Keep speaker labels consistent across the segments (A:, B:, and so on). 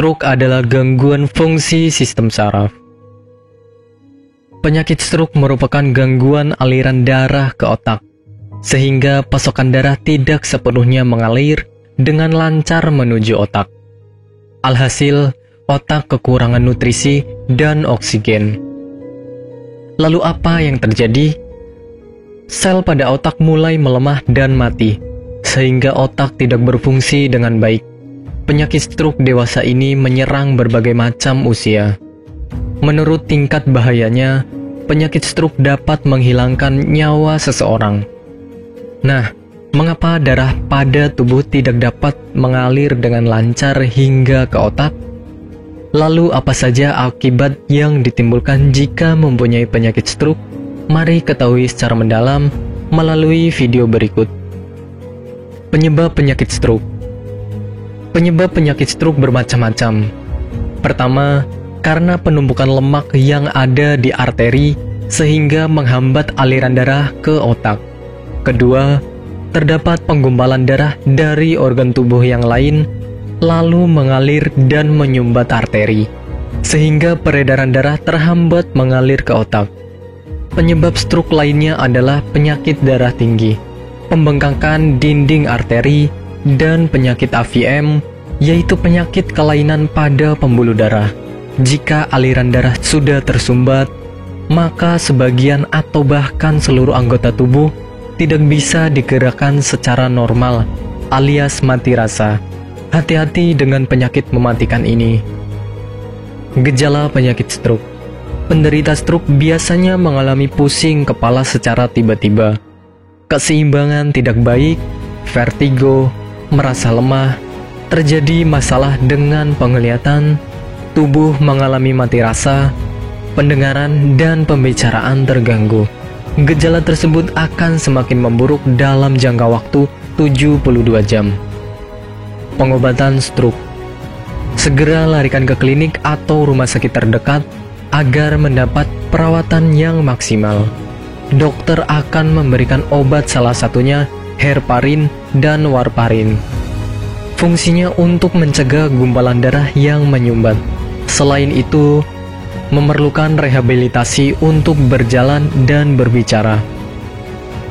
A: Stroke adalah gangguan fungsi sistem saraf. Penyakit stroke merupakan gangguan aliran darah ke otak, sehingga pasokan darah tidak sepenuhnya mengalir dengan lancar menuju otak. Alhasil, otak kekurangan nutrisi dan oksigen. Lalu apa yang terjadi? Sel pada otak mulai melemah dan mati, sehingga otak tidak berfungsi dengan baik. Penyakit stroke dewasa ini menyerang berbagai macam usia. Menurut tingkat bahayanya, penyakit stroke dapat menghilangkan nyawa seseorang. Nah, mengapa darah pada tubuh tidak dapat mengalir dengan lancar hingga ke otak? Lalu apa saja akibat yang ditimbulkan jika mempunyai penyakit stroke? Mari ketahui secara mendalam melalui video berikut. Penyebab penyakit stroke. Penyebab penyakit stroke bermacam-macam. Pertama, karena penumpukan lemak yang ada di arteri sehingga menghambat aliran darah ke otak. Kedua, terdapat penggumpalan darah dari organ tubuh yang lain lalu mengalir dan menyumbat arteri, sehingga peredaran darah terhambat mengalir ke otak. Penyebab stroke lainnya adalah penyakit darah tinggi, pembengkakan dinding arteri, dan penyakit AVM, yaitu penyakit kelainan pada pembuluh darah. Jika aliran darah sudah tersumbat, maka sebagian atau bahkan seluruh anggota tubuh tidak bisa digerakkan secara normal, alias mati rasa. Hati-hati dengan penyakit mematikan ini. Gejala penyakit stroke. Penderita stroke biasanya mengalami pusing kepala secara tiba-tiba, keseimbangan tidak baik, vertigo, merasa lemah, terjadi masalah dengan penglihatan, tubuh mengalami mati rasa, pendengaran dan pembicaraan terganggu. Gejala tersebut akan semakin memburuk dalam jangka waktu 72 jam. Pengobatan stroke. Segera larikan ke klinik atau rumah sakit terdekat agar mendapat perawatan yang maksimal. Dokter akan memberikan obat, salah satunya heparin dan warfarin. Fungsinya untuk mencegah gumpalan darah yang menyumbat. Selain itu, memerlukan rehabilitasi untuk berjalan dan berbicara.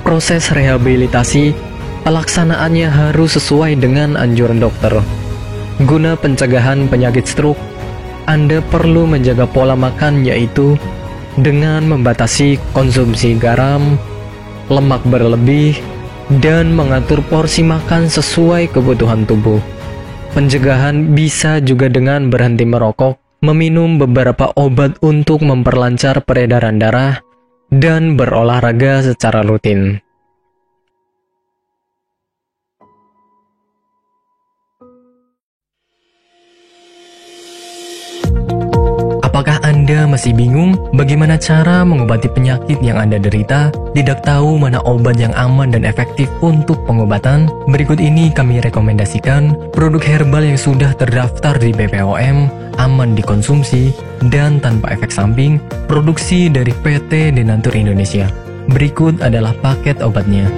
A: Proses rehabilitasi, pelaksanaannya harus sesuai dengan anjuran dokter. Guna pencegahan penyakit stroke, Anda perlu menjaga pola makan, yaitu dengan membatasi konsumsi garam, lemak berlebih, dan mengatur porsi makan sesuai kebutuhan tubuh. Pencegahan bisa juga dengan berhenti merokok, meminum beberapa obat untuk memperlancar peredaran darah, dan berolahraga secara rutin. Apakah Anda masih bingung bagaimana cara mengobati penyakit yang Anda derita? Tidak tahu mana obat yang aman dan efektif untuk pengobatan? Berikut ini kami rekomendasikan produk herbal yang sudah terdaftar di BPOM, aman dikonsumsi, dan tanpa efek samping, produksi dari PT Denatur Indonesia. Berikut adalah paket obatnya.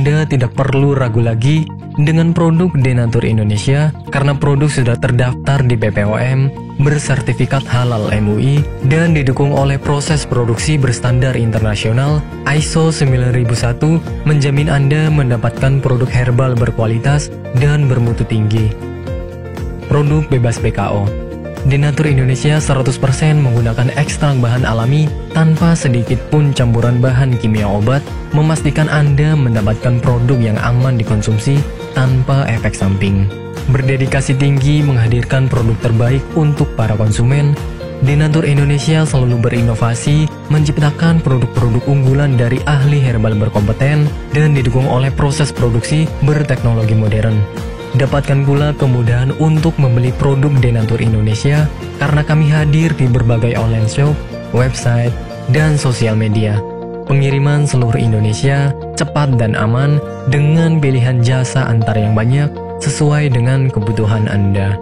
A: Anda tidak perlu ragu lagi dengan produk Denatur Indonesia karena produk sudah terdaftar di BPOM, bersertifikat halal MUI, dan didukung oleh proses produksi berstandar internasional ISO 9001, menjamin Anda mendapatkan produk herbal berkualitas dan bermutu tinggi. Produk bebas PKO. Denatur Indonesia 100% menggunakan ekstrak bahan alami tanpa sedikit pun campuran bahan kimia obat, memastikan Anda mendapatkan produk yang aman dikonsumsi tanpa efek samping. Berdedikasi tinggi menghadirkan produk terbaik untuk para konsumen, Denatur Indonesia selalu berinovasi, menciptakan produk-produk unggulan dari ahli herbal berkompeten dan didukung oleh proses produksi berteknologi modern. Dapatkan pula kemudahan untuk membeli produk Denatur Indonesia karena kami hadir di berbagai online shop, website, dan sosial media. Pengiriman seluruh Indonesia cepat dan aman dengan pilihan jasa antar yang banyak sesuai dengan kebutuhan Anda.